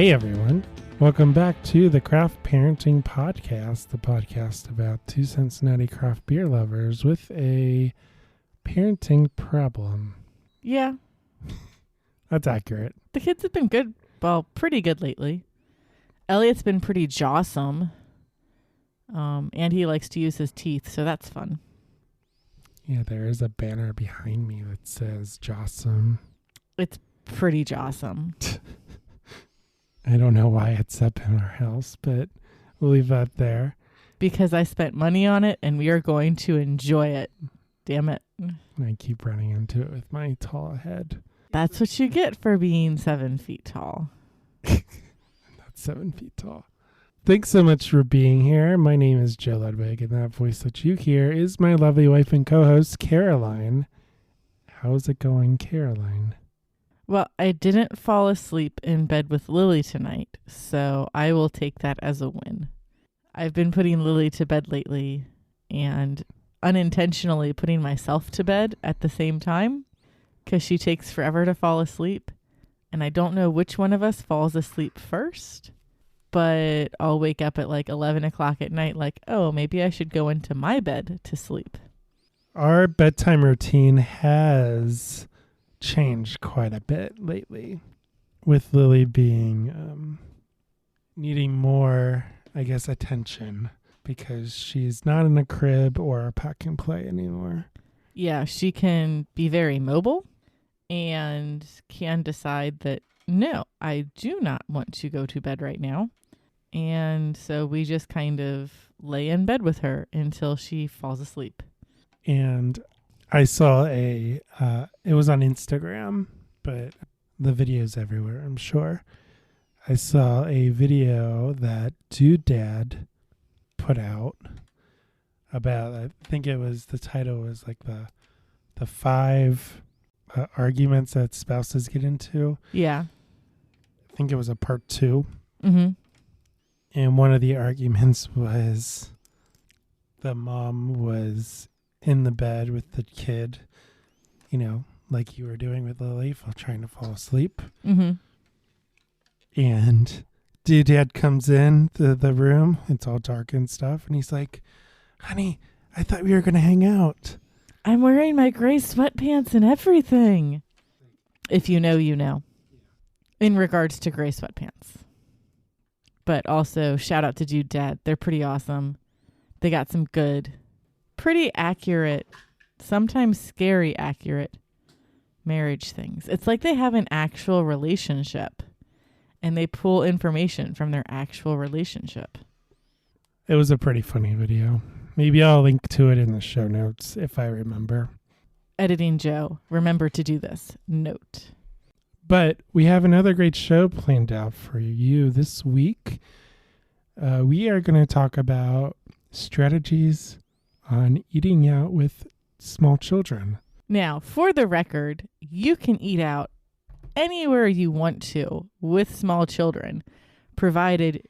Hey everyone, welcome back to the Craft Parenting Podcast, the podcast about two Cincinnati craft beer lovers with a parenting problem. Yeah. That's accurate. The kids have been good, well, pretty good lately. Elliot's been pretty jawsome, and he likes to use his teeth, so that's fun. Yeah, there is a banner behind me that says Jawsome. It's pretty jawsome. I don't know why it's up in our house, but we'll leave that there. Because I spent money on it, and we are going to enjoy it. Damn it. And I keep running into it with my tall head. That's what you get for being 7 feet tall. Not 7 feet tall. Thanks so much for being here. My name is Joe Ludwig, and that voice that you hear is my lovely wife and co-host, Caroline. How's it going, Caroline? Well, I didn't fall asleep in bed with Lily tonight, so I will take that as a win. I've been putting Lily to bed lately and unintentionally putting myself to bed at the same time because she takes forever to fall asleep, and I don't know which one of us falls asleep first, but I'll wake up at like 11 o'clock at night like, oh, maybe I should go into my bed to sleep. Our bedtime routine has changed quite a bit lately, with Lily being needing more, I guess, attention because she's not in a crib or a pack and play anymore. Yeah, she can be very mobile and can decide that, no, I do not want to go to bed right now. And so we just kind of lay in bed with her until she falls asleep. And I saw it was on Instagram, but the video's everywhere, I'm sure. I saw a video that Dude Dad put out about, I think it was, the title was like the 5 arguments that spouses get into. Yeah. I think it was a part 2. Mm-hmm. And one of the arguments was the mom was in the bed with the kid, you know, like you were doing with Lily, trying to fall asleep. Mm-hmm. And Dude Dad comes in the room. It's all dark and stuff. And he's like, honey, I thought we were going to hang out. I'm wearing my gray sweatpants and everything. If you know, you know. In regards to gray sweatpants. But also, shout out to Dude Dad. They're pretty awesome. They got some good, pretty accurate, sometimes scary accurate marriage things. It's like they have an actual relationship and they pull information from their actual relationship. It was a pretty funny video. Maybe I'll link to it in the show notes if I remember. Editing Joe, remember to do this. Note. But we have another great show planned out for you this week. We are going to talk about strategies on eating out with small children. Now, for the record, you can eat out anywhere you want to with small children, provided,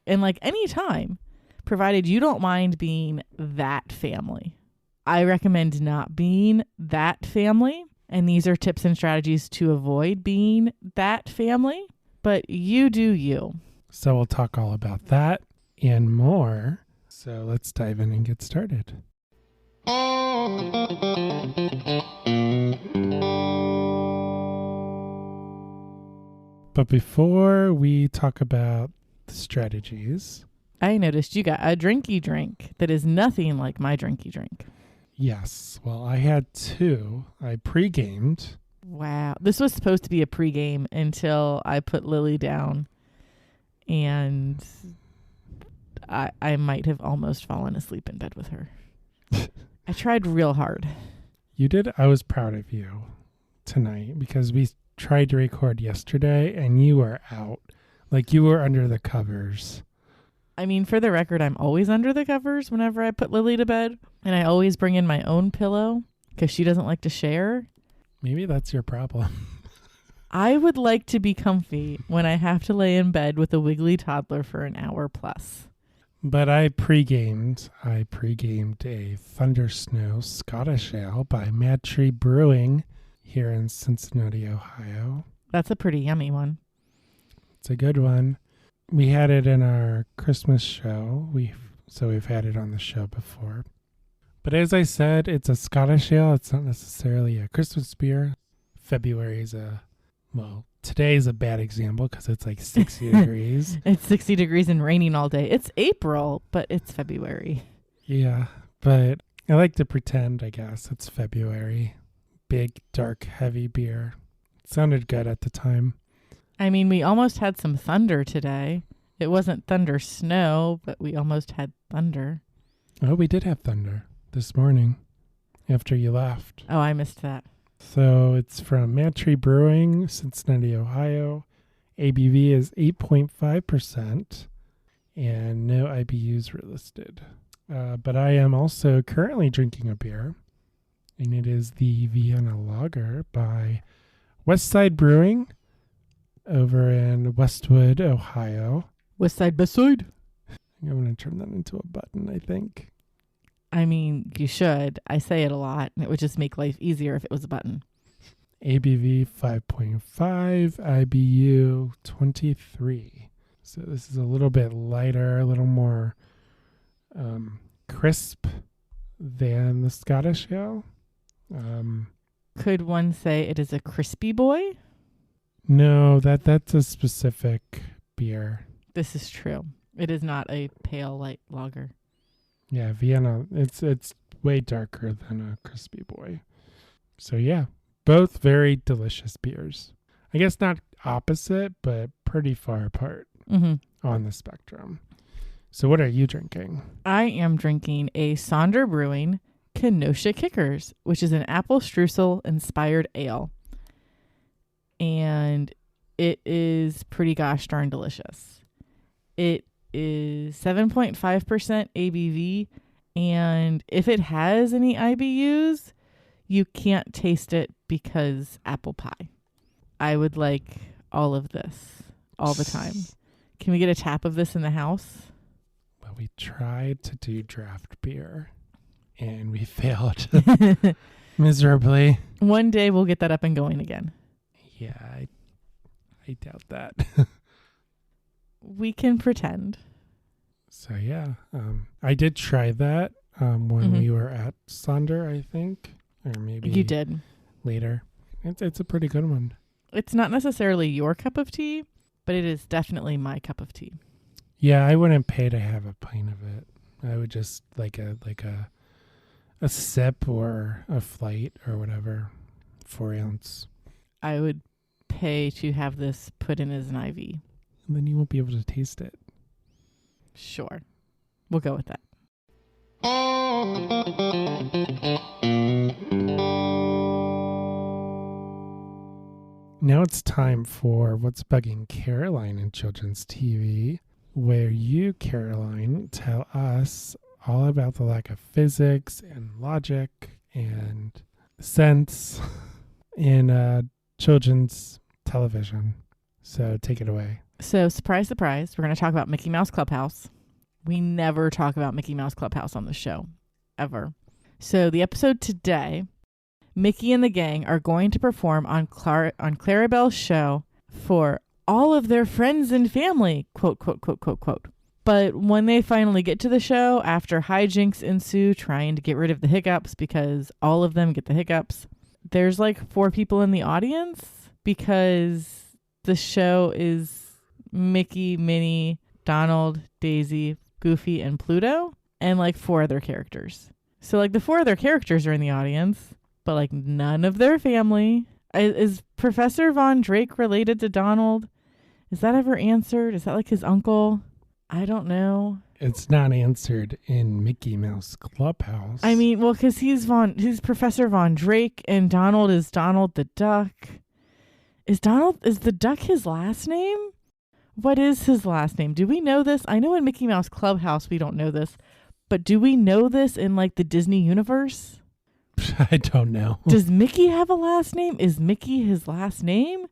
and like any time, provided you don't mind being that family. I recommend not being that family. And these are tips and strategies to avoid being that family, but you do you. So we'll talk all about that and more. So let's dive in and get started. But before we talk about the strategies, I noticed you got a drinky drink that is nothing like my drinky drink. Yes. Well, I had 2. I pre-gamed. Wow. This was supposed to be a pregame until I put Lily down. And I might have almost fallen asleep in bed with her. I tried real hard. You did? I was proud of you tonight because we tried to record yesterday and you were out. Like you were under the covers. I mean, for the record, I'm always under the covers whenever I put Lily to bed. And I always bring in my own pillow because she doesn't like to share. Maybe that's your problem. I would like to be comfy when I have to lay in bed with a wiggly toddler for an hour plus. But I pre-gamed. I pre-gamed a Thundersnow Scottish Ale by Mad Tree Brewing here in Cincinnati, Ohio. That's a pretty yummy one. It's a good one. We had it in our Christmas show. We've had it on the show before. But as I said, it's a Scottish ale. It's not necessarily a Christmas beer. February is today's a bad example because it's like 60 degrees. It's 60 degrees and raining all day. It's April, but it's February. Yeah, but I like to pretend, I guess, it's February. Big, dark, heavy beer. It sounded good at the time. I mean, we almost had some thunder today. It wasn't thunder snow, but we almost had thunder. Oh, we did have thunder this morning after you left. Oh, I missed that. So it's from Mantry Brewing, Cincinnati, Ohio. ABV is 8.5%, and no IBUs were listed. But I am also currently drinking a beer, and it is the Vienna Lager by Westside Brewing over in Westwood, Ohio. Westside. I'm going to turn that into a button, I think. I mean, you should. I say it a lot, and it would just make life easier if it was a button. ABV 5.5, IBU 23. So this is a little bit lighter, a little more crisp than the Scottish Ale. Could one say it is a crispy boy? No, that's a specific beer. This is true. It is not a pale light lager. Yeah, Vienna, it's way darker than a crispy boy. So yeah, both very delicious beers. I guess not opposite, but pretty far apart on the spectrum. So what are you drinking? I am drinking a Sonder Brewing Kenosha Kickers, which is an apple streusel inspired ale. And it is pretty gosh darn delicious. It is 7.5% ABV, and if it has any IBUs, you can't taste it because apple pie. I would like all of this all the time. Can we get a tap of this in the house? Well, we tried to do draft beer, and we failed miserably. One day we'll get that up and going again. Yeah, I doubt that. We can pretend. So yeah, I did try that when we were at Sonder, I think, or maybe you did later. It's a pretty good one. It's not necessarily your cup of tea, but it is definitely my cup of tea. Yeah, I wouldn't pay to have a pint of it. I would just like a sip or a flight or whatever, 4 ounce. I would pay to have this put in as an IV. And then you won't be able to taste it. Sure. We'll go with that. Now it's time for What's Bugging Caroline in Children's TV, where you, Caroline, tell us all about the lack of physics and logic and sense in children's television. So take it away. So, surprise, surprise, we're going to talk about Mickey Mouse Clubhouse. We never talk about Mickey Mouse Clubhouse on the show, ever. So, the episode today, Mickey and the gang are going to perform on Clarabelle's show for all of their friends and family, quote, quote, quote, quote, quote. But when they finally get to the show, after hijinks ensue trying to get rid of the hiccups because all of them get the hiccups, there's like 4 people in the audience because the show is Mickey, Minnie, Donald, Daisy, Goofy, and Pluto, and like 4 other characters. So like the 4 other characters are in the audience, but like none of their family. Is Professor Von Drake related to Donald? Is that ever answered? Is that like his uncle? I don't know. It's not answered in Mickey Mouse Clubhouse. I mean, well, because he's Professor Von Drake, and Donald is Donald the Duck. Is the Duck his last name? What is his last name? Do we know this? I know in Mickey Mouse Clubhouse we don't know this, but do we know this in like the Disney universe? I don't know. Does Mickey have a last name? Is Mickey his last name?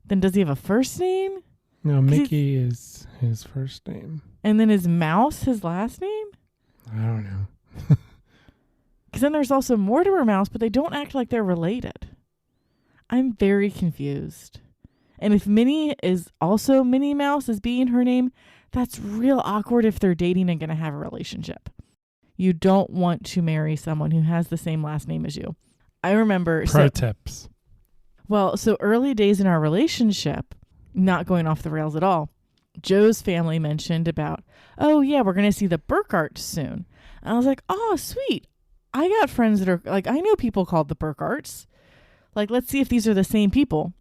Then does he have a first name? No, Mickey is his first name. And then is Mouse his last name? I don't know. Because then there's also Mortimer Mouse, but they don't act like they're related. I'm very confused. And if Minnie is also Minnie Mouse as being her name, that's real awkward if they're dating and going to have a relationship. You don't want to marry someone who has the same last name as you. I remember... Pro tips. Well, so early days in our relationship, not going off the rails at all, Joe's family mentioned about, oh yeah, we're going to see the Burkharts soon. And I was like, oh, sweet. I got friends that are like, I know people called the Burkharts. Like, let's see if these are the same people.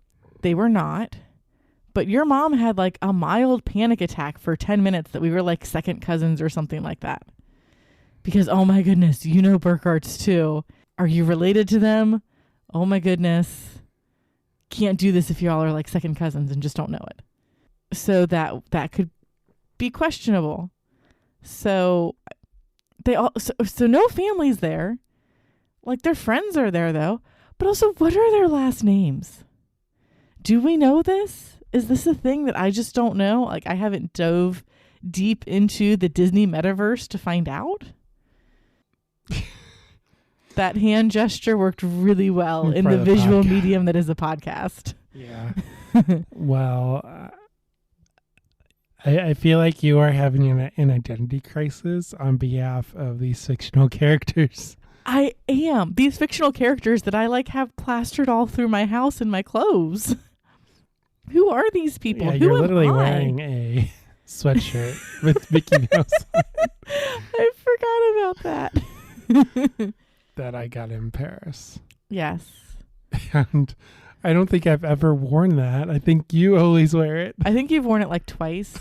They were not. But your mom had like a mild panic attack for 10 minutes that we were like second cousins or something like that. Because, oh my goodness, you know Burkharts too. Are you related to them? Oh my goodness. Can't do this if y'all are like second cousins and just don't know it. So that could be questionable. So so no families there. Like their friends are there though. But also, what are their last names? Do we know this? Is this a thing that I just don't know? Like I haven't dove deep into the Disney metaverse to find out. That hand gesture worked really well in the visual medium that is a podcast. Yeah. Well, I feel like you are having an identity crisis on behalf of these fictional characters. I am. These fictional characters that I like have plastered all through my house and my clothes. Who are these people? Yeah, Who you're literally am I? wearing a sweatshirt with Mickey Mouse on it. I forgot about that. That I got in Paris. Yes. And I don't think I've ever worn that. I think you always wear it. I think you've worn it like twice.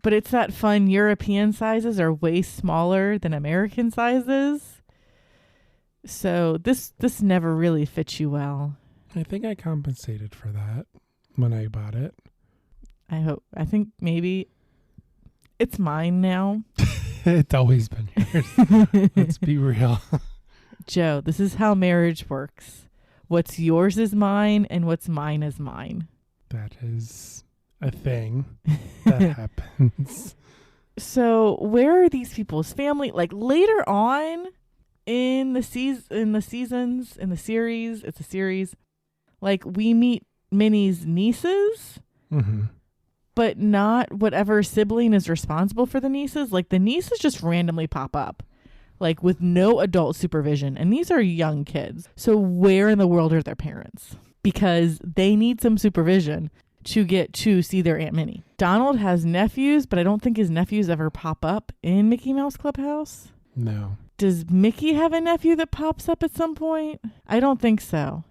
But it's that fun European sizes are way smaller than American sizes. So this never really fits you well. I think I compensated for that when I bought it. I think maybe it's mine now. It's always been yours. Let's be real. Joe, this is how marriage works. What's yours is mine and what's mine is mine. That is a thing that happens. So where are these people's family? Like later on in the series, it's a series. Like we meet Minnie's nieces, but not whatever sibling is responsible for the nieces. Like the nieces just randomly pop up, like with no adult supervision. And these are young kids. So where in the world are their parents? Because they need some supervision to get to see their Aunt Minnie. Donald has nephews, but I don't think his nephews ever pop up in Mickey Mouse Clubhouse. No. Does Mickey have a nephew that pops up at some point? I don't think so.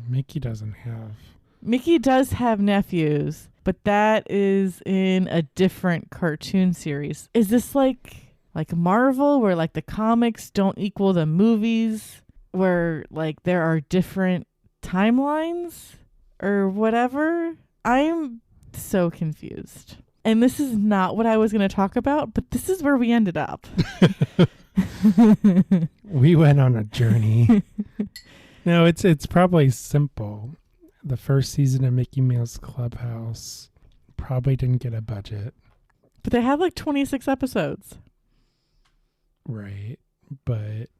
Mickey doesn't have. Mickey does have nephews, but that is in a different cartoon series. Is this like Marvel, where like the comics don't equal the movies, where like there are different timelines or whatever? I'm so confused. And this is not what I was going to talk about, but this is where we ended up. We went on a journey. No, it's probably simple. The first season of Mickey Mouse Clubhouse probably didn't get a budget. But they had like 26 episodes. Right. But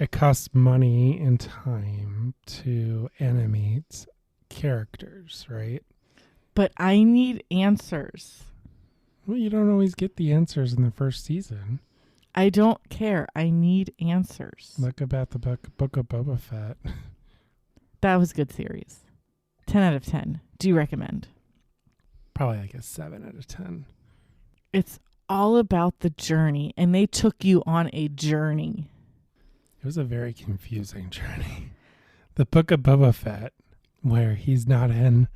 it costs money and time to animate characters, right? But I need answers. Well, you don't always get the answers in the first season. I don't care. I need answers. Look about the book of Boba Fett. That was a good series. 10 out of 10. Do you recommend? Probably like a 7 out of 10. It's all about the journey, and they took you on a journey. It was a very confusing journey. The book of Boba Fett, where he's not in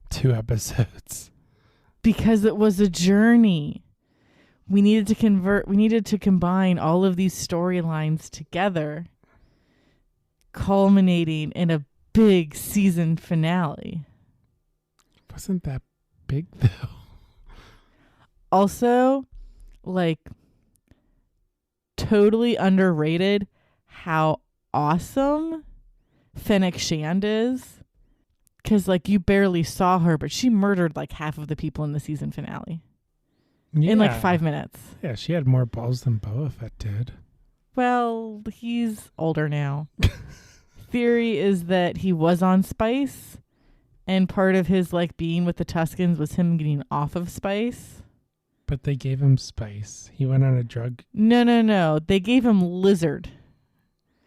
2 episodes. Because it was a journey. We needed to combine all of these storylines together, culminating in a big season finale. Wasn't that big though? Also, like, totally underrated how awesome Fennec Shand is. Because, like, you barely saw her, but she murdered, like, half of the people in the season finale. Yeah. In, like, 5 minutes. Yeah, she had more balls than Boba Fett did. Well, he's older now. Theory is that he was on Spice And part of his like being with the Tuscans was him getting off of spice. But they gave him spice. He went on a drug. No. They gave him lizard.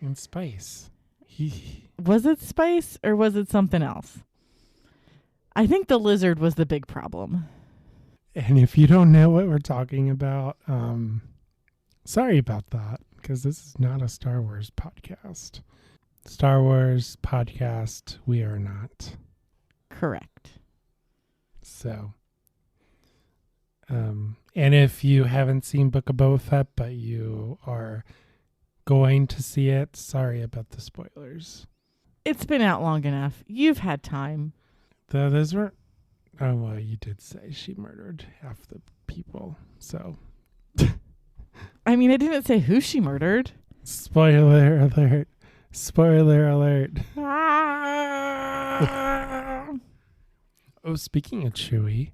And spice. Was it spice or was it something else? I think the lizard was the big problem. And if you don't know what we're talking about, sorry about that, because this is not a Star Wars podcast. Star Wars podcast, we are not. Correct. So, and if you haven't seen Book of Boba Fett, but you are going to see it, sorry about the spoilers. It's been out long enough. You've had time. Those were... Oh, well, you did say she murdered half the people, so... I mean, I didn't say who she murdered. Spoiler alert. Spoiler alert. Oh, speaking of Chewie,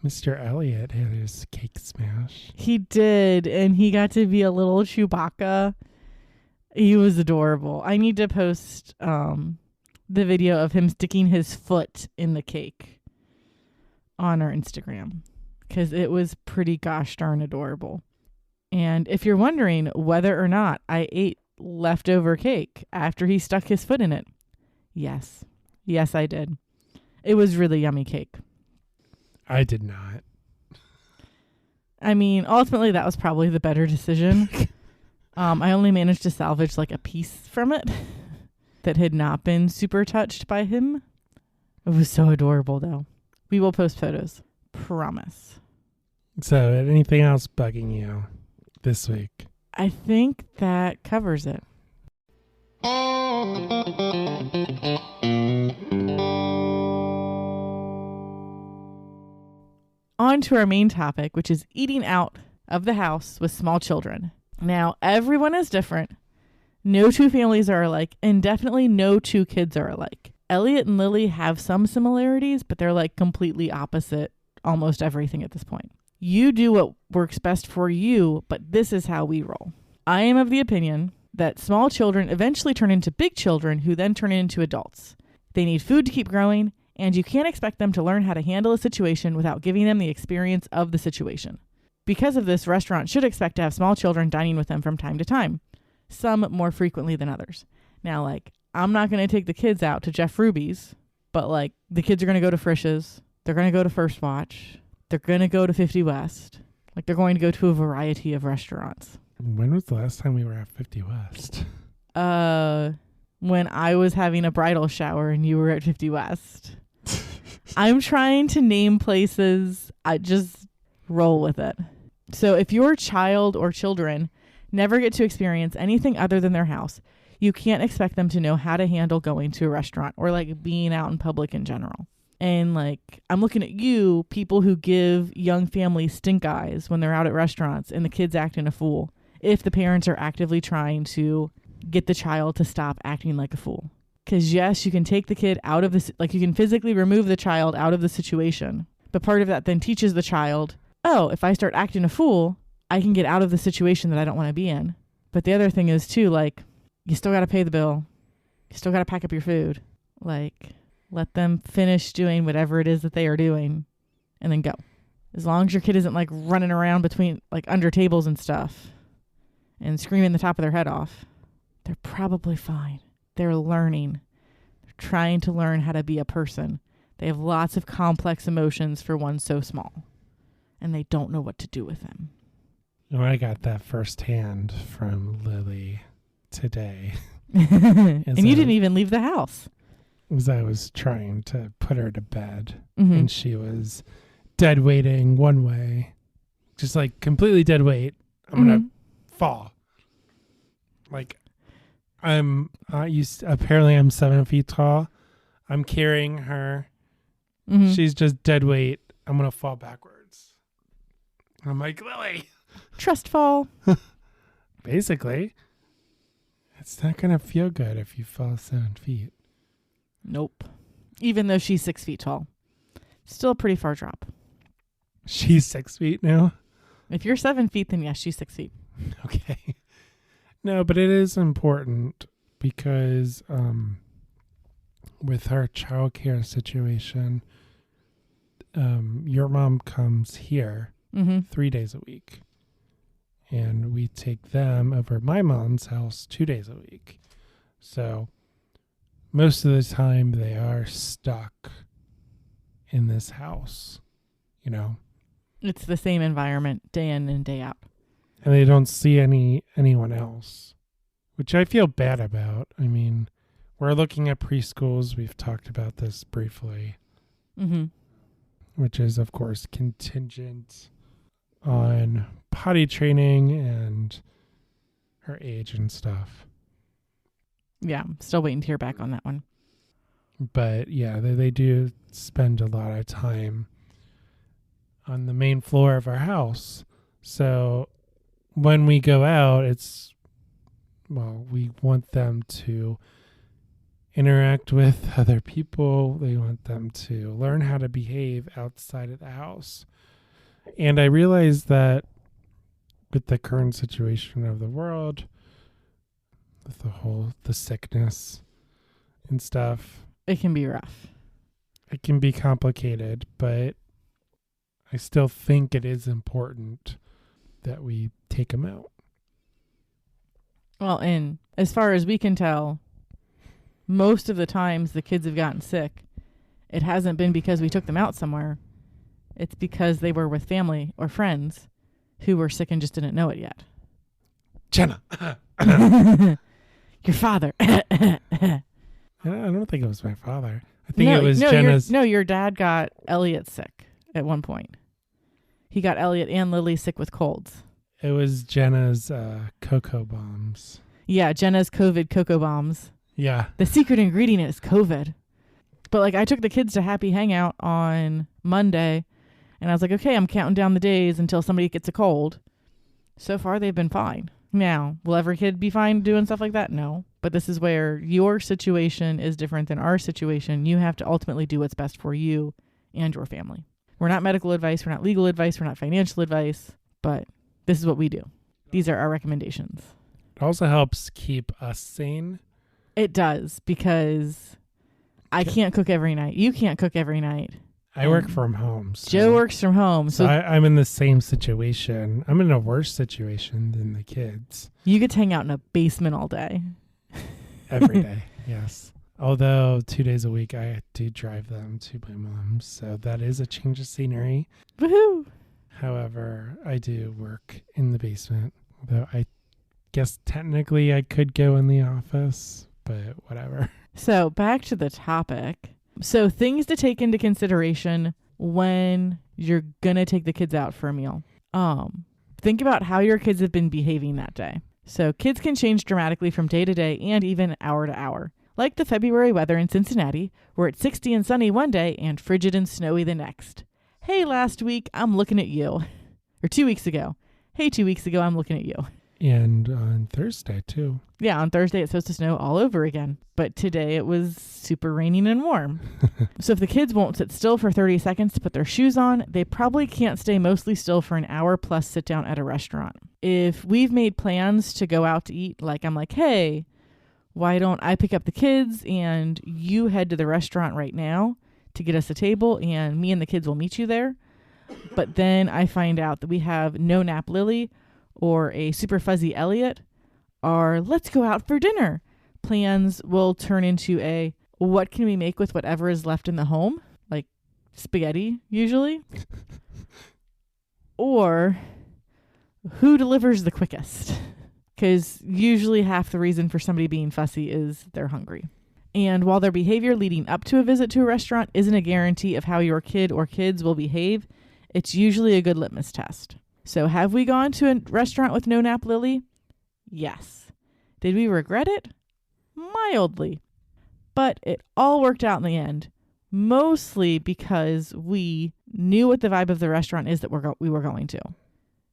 Mr. Elliot had his cake smash. He did, and he got to be a little Chewbacca. He was adorable. I need to post the video of him sticking his foot in the cake on our Instagram because it was pretty gosh darn adorable. And if you're wondering whether or not I ate leftover cake after he stuck his foot in it, yes, I did. It was really yummy cake. I did not. I mean, ultimately, that was probably the better decision. I only managed to salvage like a piece from it that had not been super touched by him. It was so adorable, though. We will post photos. Promise. So, anything else bugging you this week? I think that covers it. On to our main topic, which is eating out of the house with small children. Now, everyone is different. No two families are alike, and definitely no two kids are alike. Elliot and Lily have some similarities, but they're like completely opposite almost everything at this point. You do what works best for you, but this is how we roll. I am of the opinion that small children eventually turn into big children who then turn into adults. They need food to keep growing, and you can't expect them to learn how to handle a situation without giving them the experience of the situation. Because of this, restaurants should expect to have small children dining with them from time to time, some more frequently than others. Now, like, I'm not going to take the kids out to Jeff Ruby's, but like the kids are going to go to Frisch's. They're going to go to First Watch. They're going to go to 50 West. Like, they're going to go to a variety of restaurants. When was the last time we were at 50 West? When I was having a bridal shower and you were at 50 West. I'm trying to name places. I just roll with it. So if your child or children never get to experience anything other than their house, you can't expect them to know how to handle going to a restaurant or like being out in public in general. And like, I'm looking at you, people who give young families stink eyes when they're out at restaurants and the kids acting a fool, if the parents are actively trying to get the child to stop acting like a fool. Because yes, you can take the kid out of this, like you can physically remove the child out of the situation. But part of that then teaches the child, oh, if I start acting a fool, I can get out of the situation that I don't want to be in. But the other thing is too, like, you still got to pay the bill. You still got to pack up your food. Like, let them finish doing whatever it is that they are doing and then go. As long as your kid isn't like running around between, like under tables and stuff and screaming the top of their head off, they're probably fine. They're learning. They're trying to learn how to be a person. They have lots of complex emotions for one so small, and they don't know what to do with them. Oh, I got that firsthand from Lily today. And you didn't even leave the house. As I was trying to put her to bed, Mm-hmm. and she was dead weighting one way, just like completely dead weight. I'm going to fall. Like, apparently I'm 7 feet tall. I'm carrying her. Mm-hmm. She's just dead weight. I'm going to fall backwards. I'm like, Lily. Trust fall. Basically, it's not going to feel good if you fall 7 feet. Nope. Even though she's 6 feet tall. Still a pretty far drop. She's 6 feet now? If you're 7 feet, then yes, she's 6 feet. Okay. No, but it is important because with our childcare situation, your mom comes here 3 days a week, and we take them over at my mom's house 2 days a week. So most of the time they are stuck in this house, you know. It's the same environment day in and day out. And they don't see anyone else, which I feel bad about. I mean, we're looking at preschools. We've talked about this briefly, which is, of course, contingent on potty training and her age and stuff. Yeah, I'm still waiting to hear back on that one. But yeah, they do spend a lot of time on the main floor of our house. So when we go out, we want them to interact with other people. They want them to learn how to behave outside of the house. And I realize that with the current situation of the world, with the sickness and stuff, it can be rough. It can be complicated, but I still think it is important that we take them out. Well, and as far as we can tell, most of the times the kids have gotten sick, it hasn't been because we took them out somewhere. It's because they were with family or friends who were sick and just didn't know it yet. Jenna. Your father. I don't think it was my father. I think it was Jenna's. Your dad got Elliot sick at one point. He got Elliot and Lily sick with colds. It was Jenna's cocoa bombs. Yeah, Jenna's COVID cocoa bombs. Yeah. The secret ingredient is COVID. But I took the kids to Happy Hangout on Monday, and I was like, okay, I'm counting down the days until somebody gets a cold. So far, they've been fine. Now, will every kid be fine doing stuff like that? No. But this is where your situation is different than our situation. You have to ultimately do what's best for you and your family. We're not medical advice. We're not legal advice. We're not financial advice. But this is what we do. These are our recommendations. It also helps keep us sane. It does, because I can't cook every night. You can't cook every night. I work from home. So Joe works from home. So I'm in the same situation. I'm in a worse situation than the kids. You get to hang out in a basement all day. Every day, yes. Although 2 days a week, I do drive them to my mom's. So that is a change of scenery. Woohoo! However, I do work in the basement. Though I guess technically I could go in the office, but whatever. So back to the topic. So things to take into consideration when you're going to take the kids out for a meal. Think about how your kids have been behaving that day. So kids can change dramatically from day to day and even hour to hour. Like the February weather in Cincinnati, where it's 60 and sunny one day and frigid and snowy the next. Hey, last week, I'm looking at you. Or 2 weeks ago. Hey, 2 weeks ago, I'm looking at you. And on Thursday, too. Yeah, on Thursday, it's supposed to snow all over again. But today, it was super raining and warm. So if the kids won't sit still for 30 seconds to put their shoes on, they probably can't stay mostly still for an hour plus sit down at a restaurant. If we've made plans to go out to eat, I'm like, hey, why don't I pick up the kids and you head to the restaurant right now to get us a table, and me and the kids will meet you there. But then I find out that we have no nap Lily or a super fuzzy Elliot, or let's go out for dinner. Plans will turn into a, what can we make with whatever is left in the home? Like spaghetti, usually. Or who delivers the quickest? Because usually half the reason for somebody being fussy is they're hungry. And while their behavior leading up to a visit to a restaurant isn't a guarantee of how your kid or kids will behave, it's usually a good litmus test. So have we gone to a restaurant with no nap Lily? Yes. Did we regret it? Mildly. But it all worked out in the end, mostly because we knew what the vibe of the restaurant is that we were going to.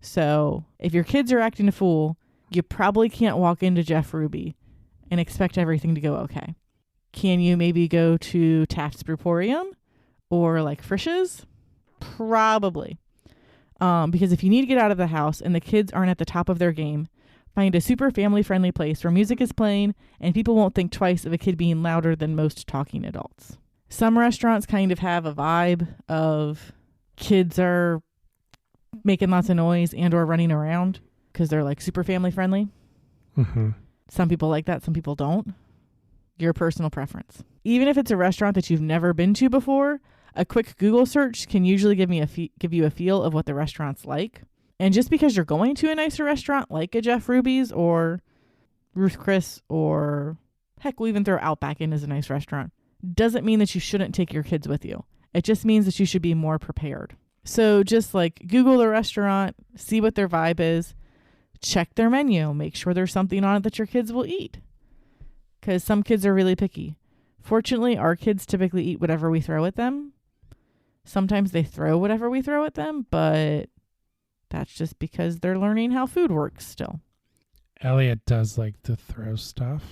So if your kids are acting a fool, you probably can't walk into Jeff Ruby and expect everything to go okay. Can you maybe go to Taft's Brewporium or Frisch's? Probably. Because if you need to get out of the house and the kids aren't at the top of their game, Find a super family-friendly place where music is playing and people won't think twice of a kid being louder than most talking adults. Some restaurants kind of have a vibe of kids are making lots of noise and or running around because they're like super family-friendly. Mm-hmm. Some people like that. Some people don't. Your personal preference. Even if it's a restaurant that you've never been to before, a quick Google search can usually give you a feel of what the restaurant's like. And just because you're going to a nicer restaurant like a Jeff Ruby's or Ruth Chris or heck, we'll even throw Outback in as a nice restaurant, doesn't mean that you shouldn't take your kids with you. It just means that you should be more prepared. So just like Google the restaurant, see what their vibe is, check their menu, make sure there's something on it that your kids will eat. Because some kids are really picky. Fortunately, our kids typically eat whatever we throw at them. Sometimes they throw whatever we throw at them, but that's just because they're learning how food works still. Elliot does like to throw stuff.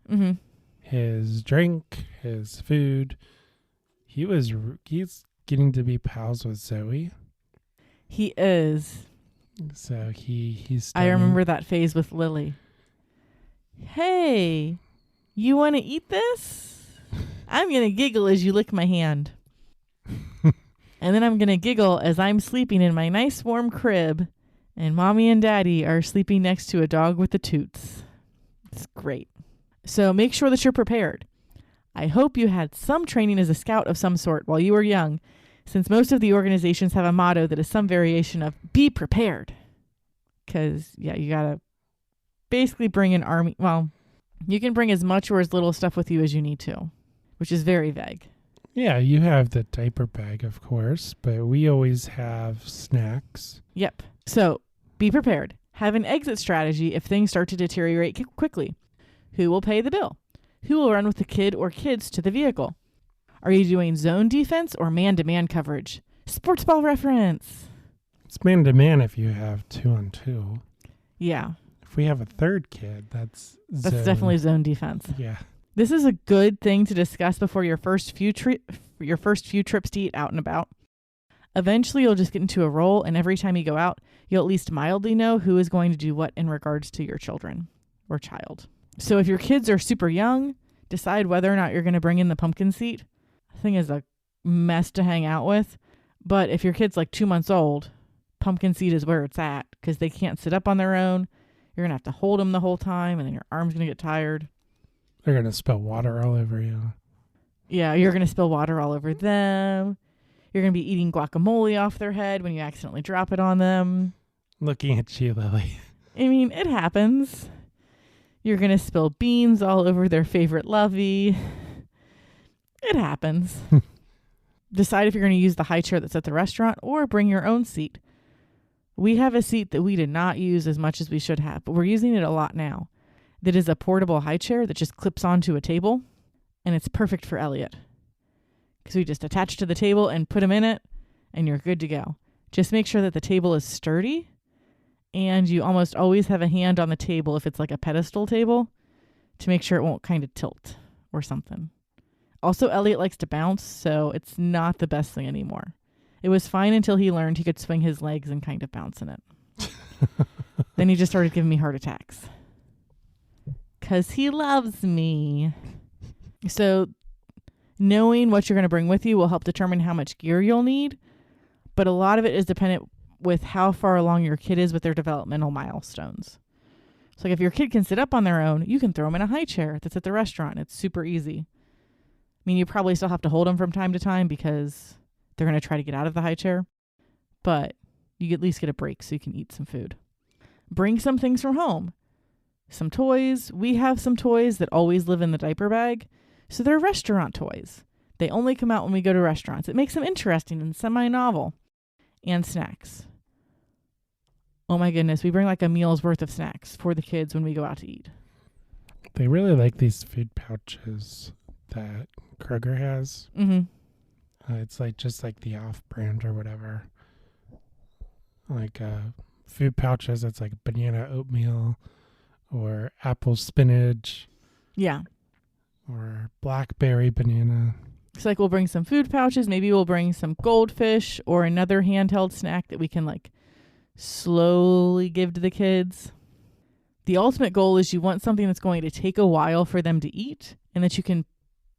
Mm-hmm. His drink, his food. He's getting to be pals with Zoe. He is. So he's I remember that phase with Lily. Hey, you want to eat this? I'm going to giggle as you lick my hand. And then I'm going to giggle as I'm sleeping in my nice warm crib and Mommy and Daddy are sleeping next to a dog with the toots. It's great. So make sure that you're prepared. I hope you had some training as a scout of some sort while you were young, since most of the organizations have a motto that is some variation of be prepared. Because, yeah, you got to basically bring an army. Well, you can bring as much or as little stuff with you as you need to, which is very vague. Yeah, you have the diaper bag, of course, but we always have snacks. Yep. So be prepared. Have an exit strategy if things start to deteriorate quickly. Who will pay the bill? Who will run with the kid or kids to the vehicle? Are you doing zone defense or man-to-man coverage? Sports ball reference. It's man-to-man if you have 2-on-2. Yeah. If we have a third kid, that's definitely zone defense. Yeah. This is a good thing to discuss before your first few trips to eat out and about. Eventually, you'll just get into a role, and every time you go out, you'll at least mildly know who is going to do what in regards to your children or child. So if your kids are super young, decide whether or not you're going to bring in the pumpkin seat. The thing is a mess to hang out with. But if your kid's like 2 months old, pumpkin seat is where it's at because they can't sit up on their own. You're going to have to hold them the whole time, and then your arm's going to get tired. They're going to spill water all over you. Yeah, you're going to spill water all over them. You're going to be eating guacamole off their head when you accidentally drop it on them. Looking at you, Lily. I mean, it happens. You're going to spill beans all over their favorite lovey. It happens. Decide if you're going to use the high chair that's at the restaurant or bring your own seat. We have a seat that we did not use as much as we should have, but we're using it a lot now. That is a portable high chair that just clips onto a table, and it's perfect for Elliot. Because we just attach to the table and put him in it, and you're good to go. Just make sure that the table is sturdy, and you almost always have a hand on the table if it's like a pedestal table to make sure it won't kind of tilt or something. Also, Elliot likes to bounce, so it's not the best thing anymore. It was fine until he learned he could swing his legs and kind of bounce in it. Then he just started giving me heart attacks. Because he loves me. So knowing what you're going to bring with you will help determine how much gear you'll need. But a lot of it is dependent with how far along your kid is with their developmental milestones. So like if your kid can sit up on their own, you can throw them in a high chair that's at the restaurant. It's super easy. I mean, you probably still have to hold them from time to time because they're going to try to get out of the high chair. But you at least get a break so you can eat some food. Bring some things from home. Some toys. We have some toys that always live in the diaper bag. So they're restaurant toys. They only come out when we go to restaurants. It makes them interesting and semi-novel. And snacks. Oh my goodness. We bring like a meal's worth of snacks for the kids when we go out to eat. They really like these food pouches that Kroger has. Mm-hmm. It's like just like the off-brand or whatever. Like food pouches that's like banana oatmeal or apple spinach. Yeah. Or blackberry banana. So like we'll bring some food pouches. Maybe we'll bring some goldfish or another handheld snack that we can like slowly give to the kids. The ultimate goal is you want something that's going to take a while for them to eat and that you can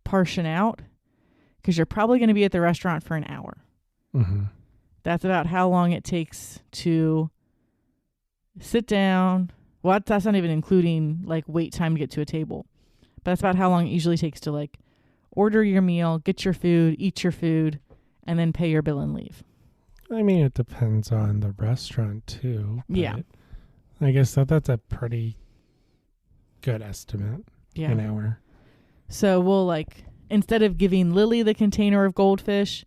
portion out, because you're probably going to be at the restaurant for an hour. Mm-hmm. That's about how long it takes to sit down. Well, that's not even including like wait time to get to a table. But that's about how long it usually takes to like order your meal, get your food, eat your food, and then pay your bill and leave. I mean, it depends on the restaurant too. Yeah. I guess that's a pretty good estimate. Yeah. An hour. So we'll like, instead of giving Lily the container of goldfish,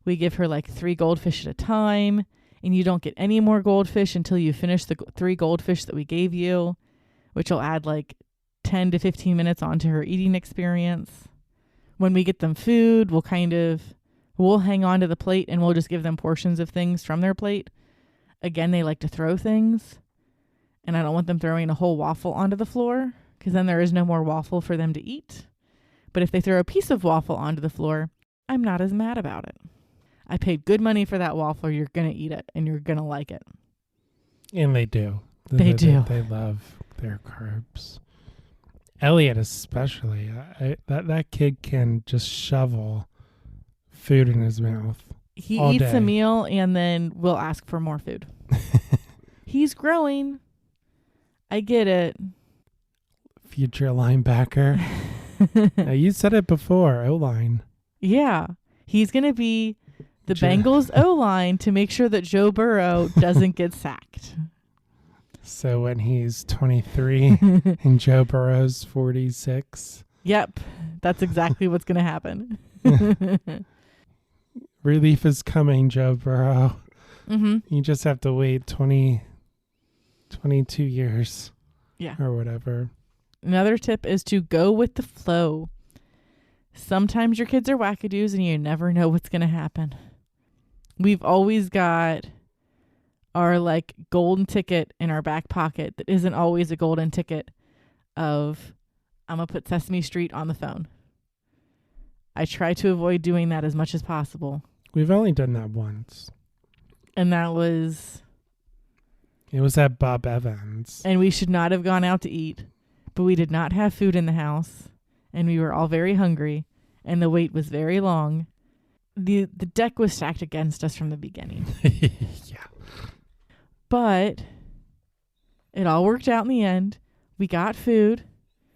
we give her like 3 goldfish at a time. And you don't get any more goldfish until you finish the 3 goldfish that we gave you, which will add like 10 to 15 minutes onto her eating experience. When we get them food, we'll hang on to the plate and we'll just give them portions of things from their plate. Again, they like to throw things, and I don't want them throwing a whole waffle onto the floor, because then there is no more waffle for them to eat. But if they throw a piece of waffle onto the floor, I'm not as mad about it. I paid good money for that waffle. You're going to eat it and you're going to like it. And they do. They do. They love their carbs. Elliot especially. That kid can just shovel food in his mouth. He all eats day. a meal and then will ask for more food. He's growing. I get it. Future linebacker. Now, you said it before, O-line. Yeah. He's going to be the Bengals O-line to make sure that Joe Burrow doesn't get sacked. So when he's 23 and Joe Burrow's 46. Yep. That's exactly what's going to happen. Relief is coming, Joe Burrow. Mm-hmm. You just have to wait 22 years. Yeah. Or whatever. Another tip is to go with the flow. Sometimes your kids are wackadoos and you never know what's going to happen. We've always got our like golden ticket in our back pocket that isn't always a golden ticket of, I'm going to put Sesame Street on the phone. I try to avoid doing that as much as possible. We've only done that once. And that was... It was at Bob Evans. And we should not have gone out to eat. But we did not have food in the house. And we were all very hungry. And the wait was very long. The deck was stacked against us from the beginning. Yeah. But it all worked out in the end. We got food.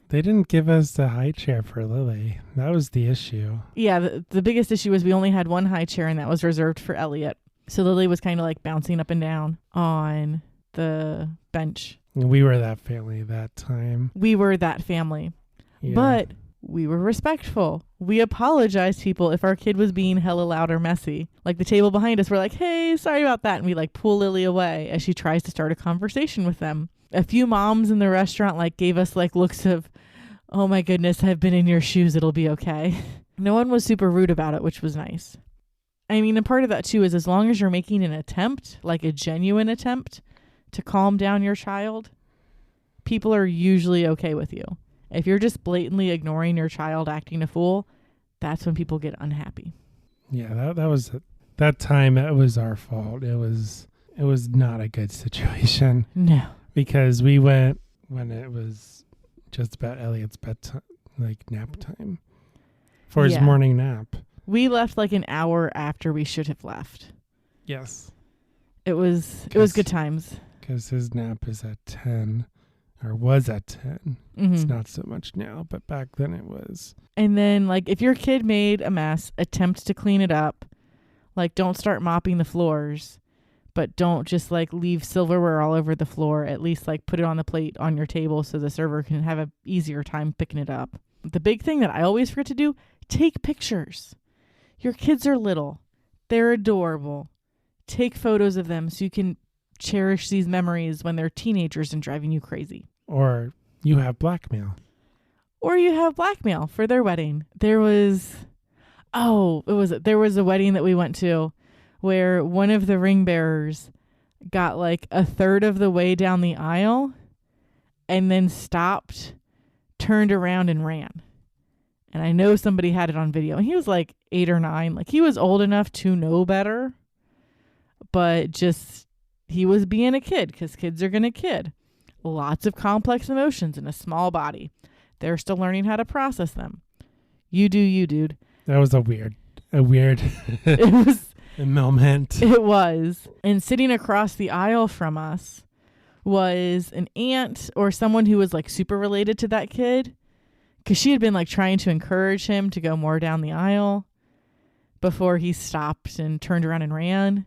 They didn't give us the high chair for Lily. That was the issue. Yeah, the biggest issue was we only had one high chair, and that was reserved for Elliot. So Lily was kind of like bouncing up and down on the bench. We were that family that time. We were that family. Yeah. But we were respectful. We apologized to people if our kid was being hella loud or messy. Like the table behind us, we're like, hey, sorry about that. And we like pull Lily away as she tries to start a conversation with them. A few moms in the restaurant like gave us like looks of, oh my goodness, I've been in your shoes. It'll be okay. No one was super rude about it, which was nice. I mean, and part of that too is as long as you're making an attempt, like a genuine attempt to calm down your child, people are usually okay with you. If you're just blatantly ignoring your child acting a fool, that's when people get unhappy. Yeah, that was that time. It was our fault. It was not a good situation. No, because we went when it was just about Elliot's bedtime, like nap time, for his morning nap. We left like an hour after we should have left. Yes, it was good times. Because his nap is at 10. Or was at 10. Mm-hmm. It's not so much now, but back then it was. And then, like, if your kid made a mess, attempt to clean it up. Like, don't start mopping the floors, but don't just, like, leave silverware all over the floor. At least, like, put it on the plate on your table so the server can have an easier time picking it up. The big thing that I always forget to do, take pictures. Your kids are little. They're adorable. Take photos of them so you can cherish these memories when they're teenagers and driving you crazy. Or you have blackmail. Or you have blackmail for their wedding. There was a wedding that we went to where one of the ring bearers got like a third of the way down the aisle and then stopped, turned around and ran. And I know somebody had it on video. And he was like 8 or 9. Like he was old enough to know better, but just he was being a kid because kids are going to kid. lots of complex emotions in a small body. They're still learning how to process them. You do you, dude. That was a weird It was moment. It was. And sitting across the aisle from us was an aunt or someone who was like super related to that kid, because she had been like trying to encourage him to go more down the aisle before he stopped and turned around and ran.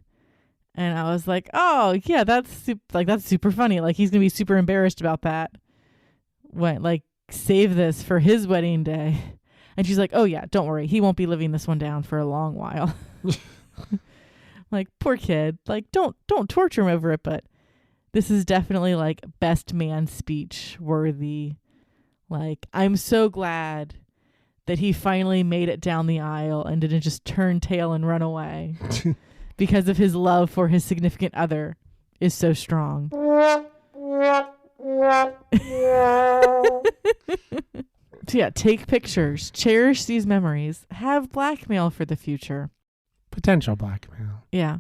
And I was like, oh yeah, that's super funny. Like, he's gonna be super embarrassed about that. What, like, save this for his wedding day. And she's like, oh yeah, don't worry, he won't be living this one down for a long while. Like, poor kid. Like, don't torture him over it. But this is definitely like best man speech worthy. Like, I'm so glad that he finally made it down the aisle and didn't just turn tail and run away because of his love for his significant other is so strong. So yeah, take pictures, cherish these memories, have blackmail for the future. Potential blackmail. Yeah.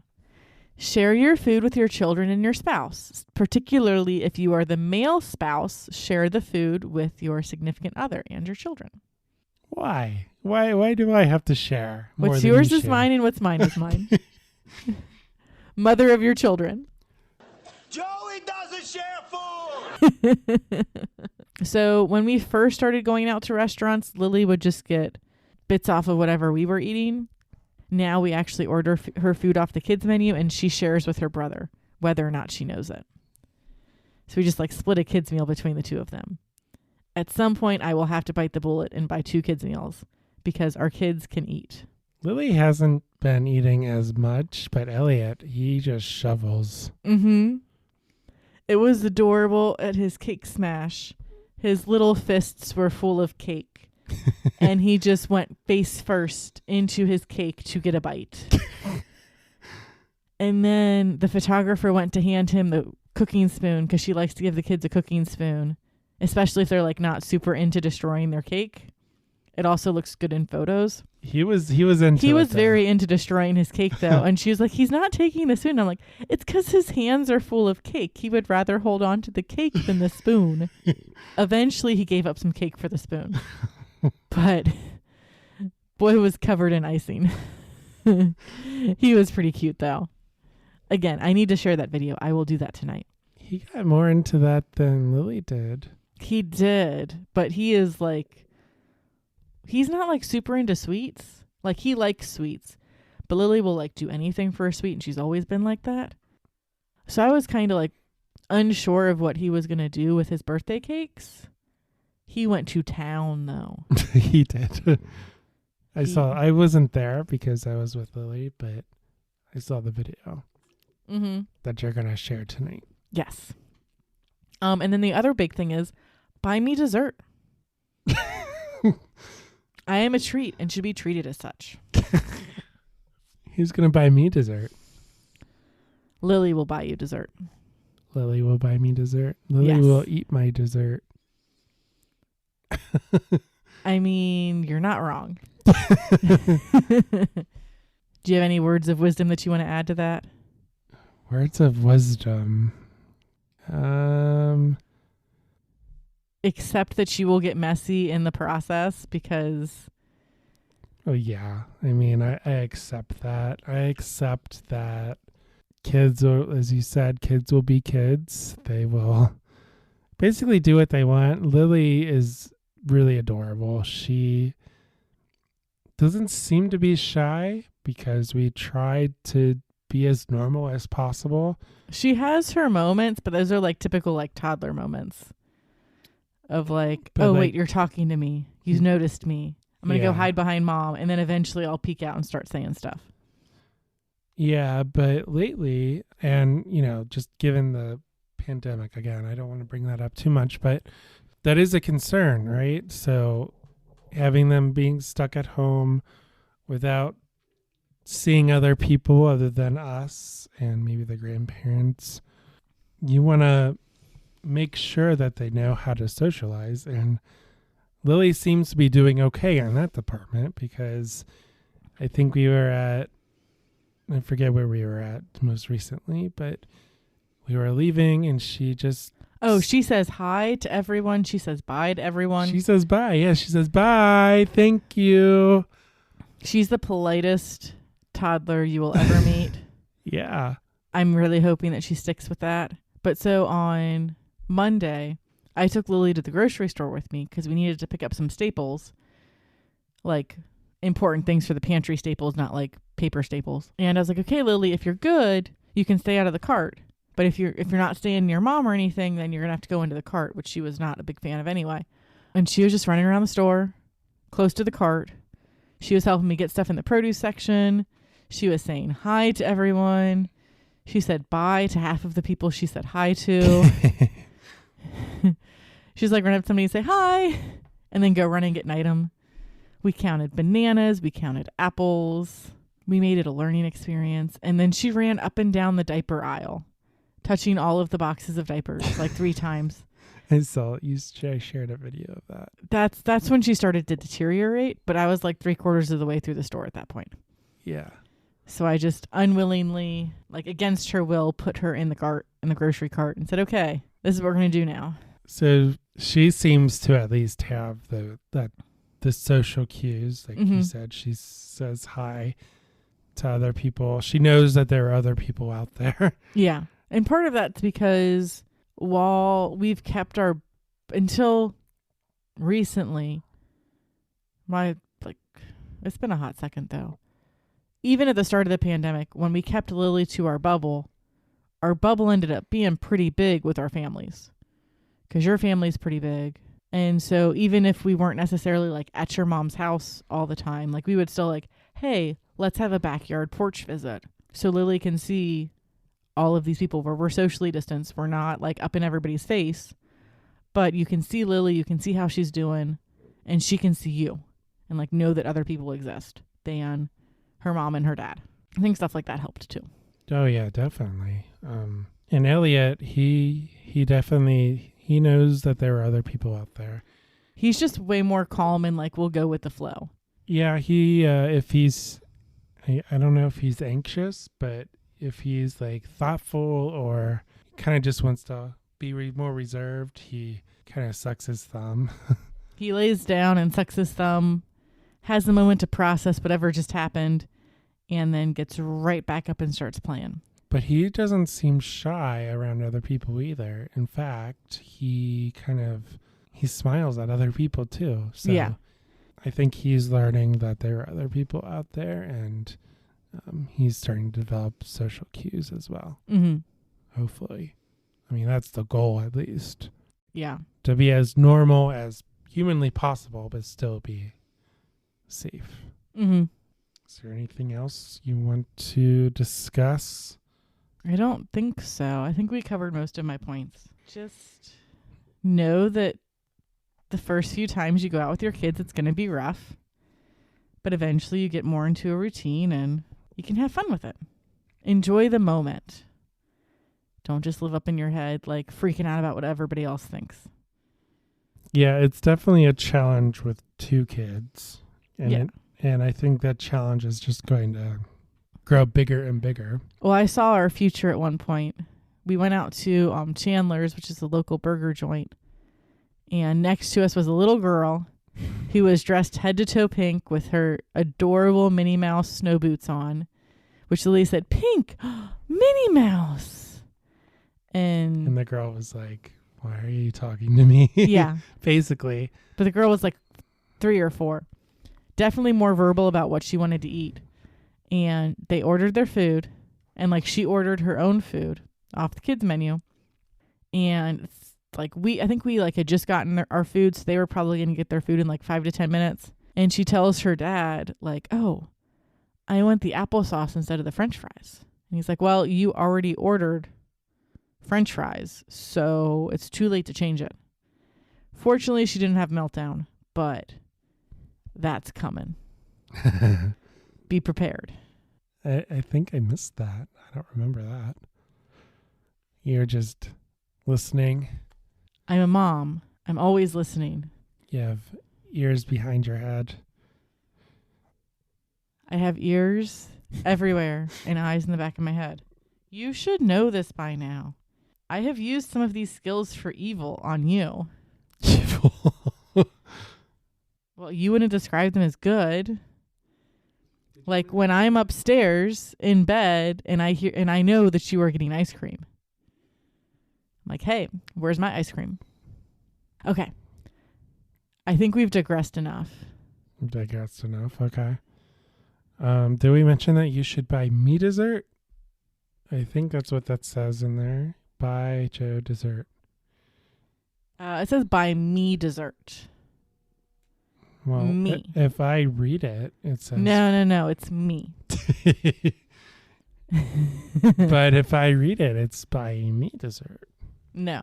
Share your food with your children and your spouse. Particularly if you are the male spouse, share the food with your significant other and your children. Why? Why do I have to share? What's yours is mine and what's mine is mine. Mother of your children. Joey doesn't share food! So when we first started going out to restaurants, Lily would just get bits off of whatever we were eating. Now we actually order her food off the kids' menu, and she shares with her brother, whether or not she knows it. So we just like split a kids' meal between the two of them. At some point, I will have to bite the bullet and buy 2 kids' meals because our kids can eat. Lily hasn't been eating as much, but Elliot, he just shovels. Mm-hmm. It was adorable at his cake smash. His little fists were full of cake, and he just went face first into his cake to get a bite. And then the photographer went to hand him the cooking spoon because she likes to give the kids a cooking spoon, especially if they're like not super into destroying their cake. It also looks good in photos. He was into He was it, very into destroying his cake, though. And she was like, he's not taking the spoon. I'm like, it's because his hands are full of cake. He would rather hold on to the cake than the spoon. Eventually, he gave up some cake for the spoon. But boy was covered in icing. He was pretty cute, though. Again, I need to share that video. I will do that tonight. He got more into that than Lily did. He did. But he is like... He's not like super into sweets. Like, he likes sweets. But Lily will like do anything for a sweet, and she's always been like that. So I was kind of like unsure of what he was going to do with his birthday cakes. He went to town though. He did. I wasn't there because I was with Lily, but I saw the video that you're going to share tonight. Yes. And then the other big thing is buy me dessert. I am a treat and should be treated as such. Who's going to buy me dessert? Lily will buy you dessert. Lily will buy me dessert. Lily will eat my dessert. I mean, you're not wrong. Do you have any words of wisdom that you want to add to that? Words of wisdom. Except that she will get messy in the process because... Oh, yeah. I mean, I accept that. I accept that kids, as you said, kids will be kids. They will basically do what they want. Lily is really adorable. She doesn't seem to be shy because we tried to be as normal as possible. She has her moments, but those are like typical like toddler moments. Of like, but wait, you're talking to me. You've noticed me. I'm going to go hide behind mom. And then eventually I'll peek out and start saying stuff. Yeah, but lately, and, just given the pandemic, again, I don't want to bring that up too much, but that is a concern, right? So having them being stuck at home without seeing other people other than us and maybe the grandparents, you want to make sure that they know how to socialize, and Lily seems to be doing okay in that department because I think we were at, I forget where we were at most recently, but we were leaving and she just Oh, she says hi to everyone. She says bye to everyone. She says bye. Yeah, she says bye. Thank you. She's the politest toddler you will ever meet. Yeah. I'm really hoping that she sticks with that. But so on Monday, I took Lily to the grocery store with me because we needed to pick up some staples, like important things for the pantry staples, not like paper staples. And I was like, okay, Lily, if you're good, you can stay out of the cart. But if you're not staying near mom or anything, then you're going to have to go into the cart, which she was not a big fan of anyway. And she was just running around the store, close to the cart. She was helping me get stuff in the produce section. She was saying hi to everyone. She said bye to half of the people she said hi to. She's like run up to somebody and say hi, and then go run and get an item. We counted bananas. We counted apples. We made it a learning experience. And then she ran up and down the diaper aisle, touching all of the boxes of diapers like 3 times. I saw you shared a video of that. That's when she started to deteriorate, but I was like 3/4 of the way through the store at that point. Yeah. So I just unwillingly, like against her will, put her in the grocery cart and said, okay, this is what we're going to do now. So she seems to at least have the social cues. Like you said, she says hi to other people. She knows that there are other people out there. Yeah. And part of that's because while we've kept until recently, it's been a hot second though. Even at the start of the pandemic, when we kept Lily to our bubble ended up being pretty big with our families. Because your family's pretty big. And so even if we weren't necessarily like at your mom's house all the time, like we would still like, hey, let's have a backyard porch visit. So Lily can see all of these people where we're socially distanced. We're not like up in everybody's face. But you can see Lily, you can see how she's doing, and she can see you and like know that other people exist than her mom and her dad. I think stuff like that helped too. Oh yeah, definitely. And Elliot, he definitely knows that there are other people out there. He's just way more calm and like will go with the flow. Yeah, he if he's I don't know if he's anxious, but if he's like thoughtful or kind of just wants to be more reserved, he kind of sucks his thumb. He lays down and sucks his thumb, has a moment to process whatever just happened, and then gets right back up and starts playing. But he doesn't seem shy around other people either. In fact, he smiles at other people too. So yeah. I think he's learning that there are other people out there, and he's starting to develop social cues as well. Mm-hmm. Hopefully. I mean, that's the goal at least. Yeah. To be as normal as humanly possible, but still be safe. Mm-hmm. Is there anything else you want to discuss? I don't think so. I think we covered most of my points. Just know that the first few times you go out with your kids, it's going to be rough. But eventually you get more into a routine and you can have fun with it. Enjoy the moment. Don't just live up in your head like freaking out about what everybody else thinks. Yeah, it's definitely a challenge with 2 kids. And and I think that challenge is just going to grow bigger and bigger. Well, I saw our future at one point. We went out to Chandler's, which is a local burger joint. And next to us was a little girl who was dressed head to toe pink with her adorable Minnie Mouse snow boots on, which Lily said, "Pink, Minnie Mouse." And the girl was like, "Why are you talking to me?" Yeah. Basically. But the girl was like 3 or 4. Definitely more verbal about what she wanted to eat. And they ordered their food. And like she ordered her own food off the kids menu. And like I think we like had just gotten our food. So they were probably going to get their food in like 5 to 10 minutes. And she tells her dad like, "Oh, I want the applesauce instead of the French fries." And he's like, "Well, you already ordered French fries, so it's too late to change it." Fortunately, she didn't have a meltdown, but that's coming. Be prepared. I think I missed that. I don't remember that. You're just listening. I'm a mom. I'm always listening. You have ears behind your head. I have ears everywhere and eyes in the back of my head. You should know this by now. I have used some of these skills for evil on you. Evil. Well, you wouldn't describe them as good. Like when I'm upstairs in bed and I know that you are getting ice cream. I'm like, hey, where's my ice cream? Okay. I think we've digressed enough. Digressed enough. Okay. Did we mention that you should buy me dessert? I think that's what that says in there. Buy Joe dessert. It says buy me dessert. Well, me. If I read it, it says... No, it's me. But if I read it, it's buy me dessert. No.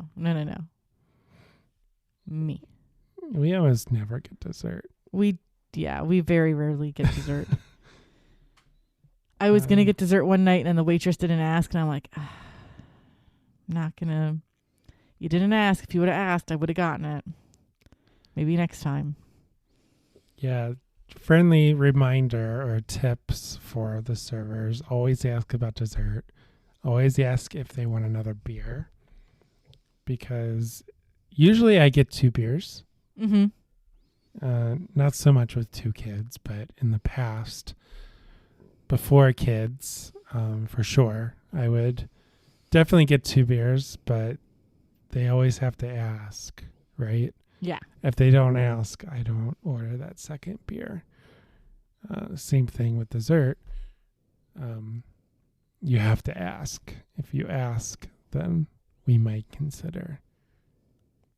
Me. We almost never get dessert. We very rarely get dessert. I was going to get dessert one night and the waitress didn't ask. And I'm like, not going to. You didn't ask. If you would have asked, I would have gotten it. Maybe next time. Yeah. Friendly reminder or tips for the servers. Always ask about dessert. Always ask if they want another beer. Because usually I get 2 beers. Mm-hmm. Not so much with 2 kids, but in the past, before kids, for sure, I would definitely get 2 beers, but they always have to ask, right? Yeah. If they don't ask, I don't order that second beer. Same thing with dessert. You have to ask. If you ask, then we might consider.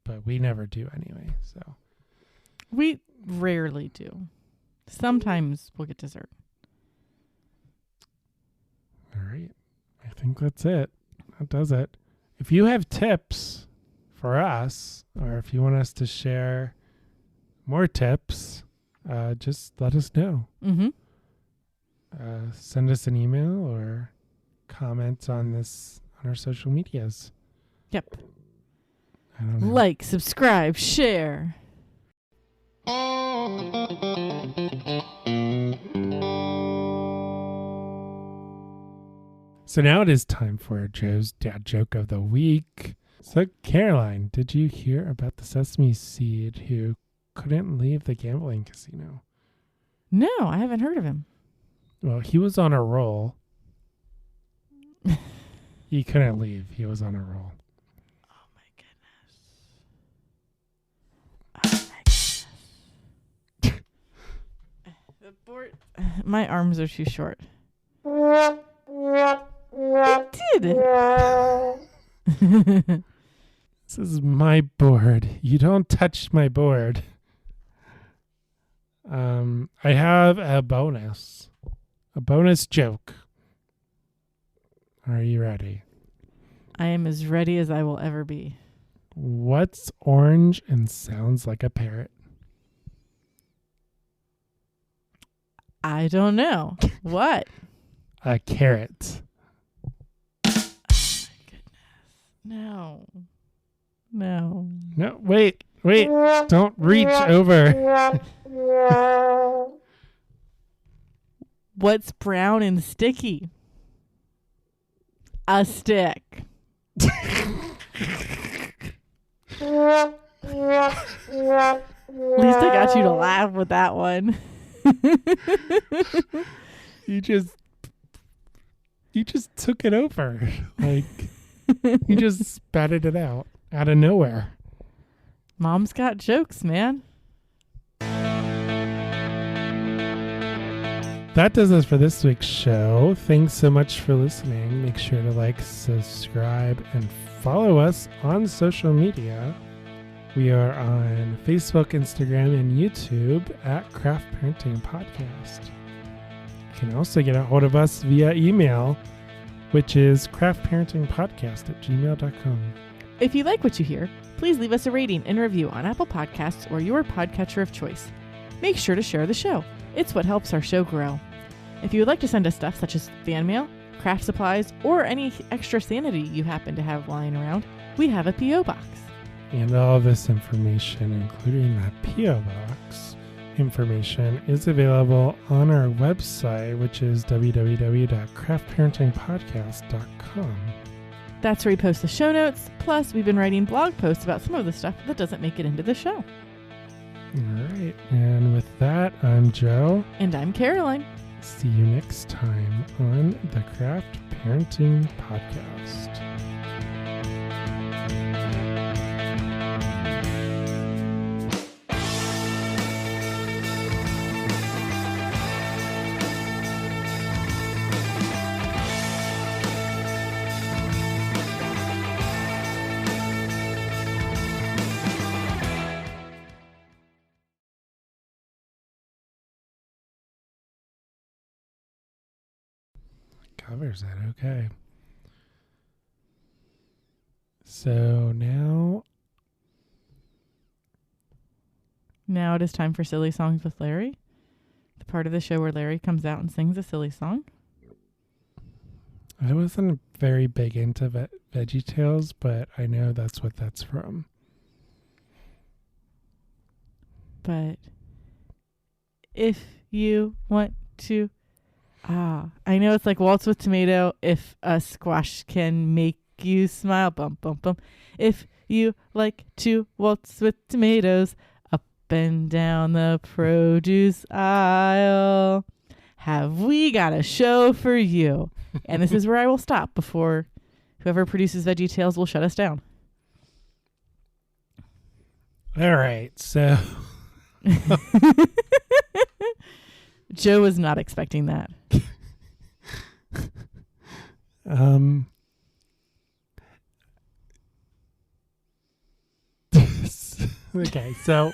But we never do anyway, so. We rarely do. Sometimes we'll get dessert. All right. I think that's it. That does it. If you have tips for us, or if you want us to share more tips, just let us know. Mm-hmm. Send us an email or comment on this on our social medias. Yep. I don't know. Like, subscribe, share. So now it is time for Joe's dad joke of the week. So Caroline, did you hear about the sesame seed who couldn't leave the gambling casino? No, I haven't heard of him. Well, he was on a roll. He couldn't leave. He was on a roll. Oh my goodness. The board. My arms are too short. I did it. This is my board. You don't touch my board. I have a bonus joke. Are you ready? I am as ready as I will ever be. What's orange and sounds like a parrot? I don't know. What? A carrot. Oh my goodness. No. No, wait. Don't reach over. What's brown and sticky? A stick. At least I got you to laugh with that one. You just took it over. Like, you just spatted it out of nowhere. Mom's got jokes, man. That does us for this week's show. Thanks so much for listening. Make sure to like, subscribe, and follow us on social media. We are on Facebook, Instagram, and YouTube at Craft Parenting Podcast. You can also get a hold of us via email, which is craftparentingpodcast@gmail.com. If you like what you hear, please leave us a rating and review on Apple Podcasts or your podcatcher of choice. Make sure to share the show. It's what helps our show grow. If you would like to send us stuff such as fan mail, craft supplies, or any extra sanity you happen to have lying around, we have a P.O. Box. And all this information, including that P.O. Box information, is available on our website, which is www.craftparentingpodcast.com. That's where we post the show notes. Plus, we've been writing blog posts about some of the stuff that doesn't make it into the show. All right. And with that, I'm Joe. And I'm Caroline. See you next time on the Craft Parenting Podcast. Covers that okay. So now it is time for Silly Songs with Larry, the part of the show where Larry comes out and sings a silly song. I wasn't very big into VeggieTales, but I know that's what that's from. But if you want to, I know it's like Waltz with Tomato. If a squash can make you smile, bum, bum, bum. If you like to waltz with tomatoes up and down the produce aisle, have we got a show for you? And this is where I will stop before whoever produces VeggieTales will shut us down. All right, so Joe was not expecting that. Okay, so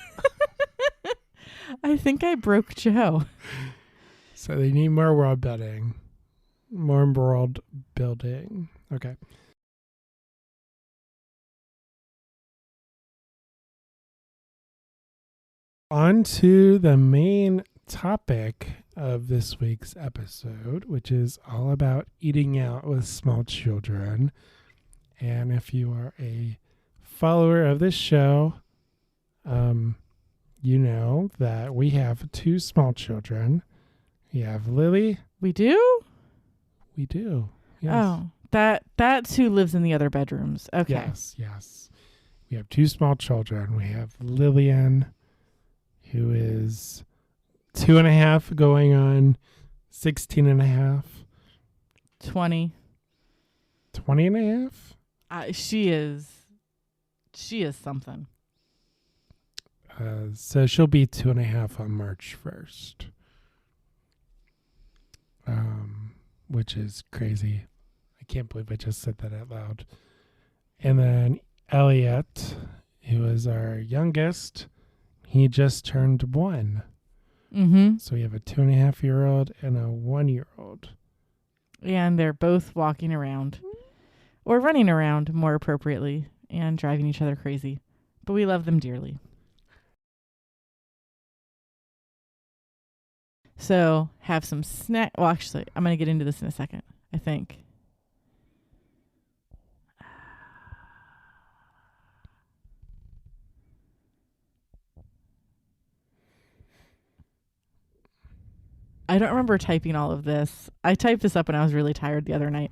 I think I broke Joe. So they need more world building. More world building. Okay. On to the main topic of this week's episode, which is all about eating out with small children. And if you are a follower of this show, you know that we have two small children. We have Lily. We do? We do. Yes. Oh, that's who lives in the other bedrooms. Okay. Yes. We have two small children. We have Lillian, who is 2.5 going on 16 and a half. 20. 20 and a half? She is something. So she'll be 2.5 on March 1st. Which is crazy. I can't believe I just said that out loud. And then Elliot, who is our youngest, he just turned 1. Mm-hmm. So we have a 2.5-year-old and a 1-year-old. And they're both walking around, or running around more appropriately, and driving each other crazy. But we love them dearly. So have some snack. Well, actually, I'm going to get into this in a second, I think. I don't remember typing all of this. I typed this up when I was really tired the other night.